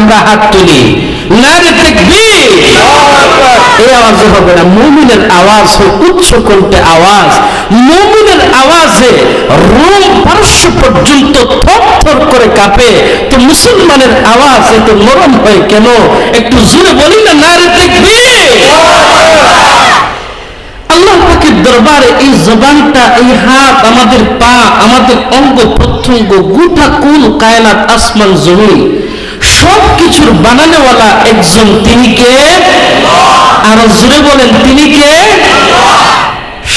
আমরা হাত তুলি, নারে তাকবীর। এই আওয়াজে হবে না, মুমিনের আওয়াজ উচ্চ কণ্ঠে আওয়াজ, মুমিনের আওয়াজে রোম পারস্য পর্যন্ত থরথর করে কাঁপে। তো মুসলমানের আওয়াজ এত নরম হয় কেন? একটু জোরে বলি না, নারে তাকবীর। আল্লাহ পাকের দরবারে এই জবানটা, এই হাত, আমাদের পা, আমাদের অঙ্গ প্রত্যঙ্গ, গোটা কুল কায়নাত, আসমান জমিন সবকিছুর বানানোওয়ালা একজন, তিনি কে? আর জোরে বলেন, তিনি কে?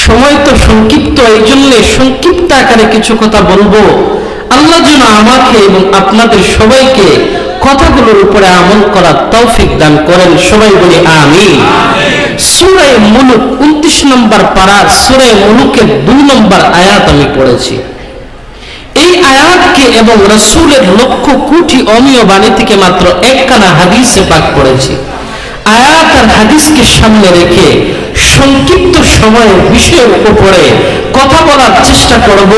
সময় তো সংক্ষিপ্ত, এই জন্য সংক্ষিপ্ত আকারে কিছু কথা বলবো। আল্লাহ যেন আমাকে এবং আপনাদের সবাইকে কথাগুলোর উপরে আমল করার তৌফিক দান করেন। সবাই বলি আমিন। সূরা মুলুক 29 নম্বর পারার সূরা মুলুকের 2 নম্বর আয়াত আমি পড়েছি। এই আয়াতকে এবং রাসূলের লক্ষ কোটি অমীয় বাণী থেকে মাত্র একখানা হাদিসে পাক পড়েছি। আয়াত আর হাদিসকে সামনে রেখে সংক্ষিপ্ত সময়ের বিষয়ের উপরে কথা বলার চেষ্টা করব।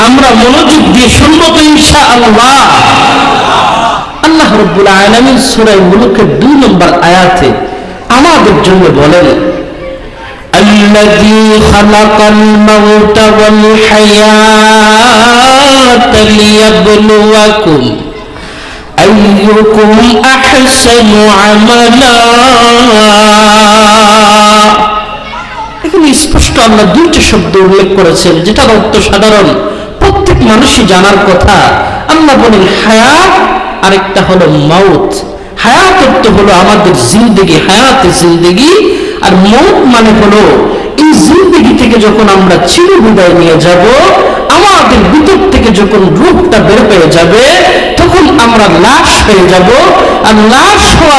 আমরা মনোযোগ দিয়ে শুনবো তো ইনশাআল্লাহ। আল্লাহ রাব্বুল আলামিন সূরা মুলুকের 2 নম্বর আয়াতে আমাদের জন্য বলেন, আল্লাযী খালাকাল মাউতা ওয়াল হায়াতা লিয়াবলুয়াকুম আইয়ুকুম আহসানু আমালা। এখানে স্পষ্ট আল্লাহ দুইটি শব্দ উল্লেখ করেছেন, যেটা অর্থ সাধারণ, প্রত্যেক মানুষই জানার কথা। আল্লাহ বলেন হায়াত, আরেকটা হলো মাউত। হায়াত অর্থ হলো আমাদের জিন্দেগি, হায়াতে জিন্দেগি, আর মৌত মানে হলো এই জিন্দেগি থেকে যখন আমরা চির বিদায় নিয়ে যাব, আমাদের ভিতর থেকে যখন রূহটা বের হয়ে যাবে, তখন আমরা লাশ হয়ে যাব। আর লাশ হওয়া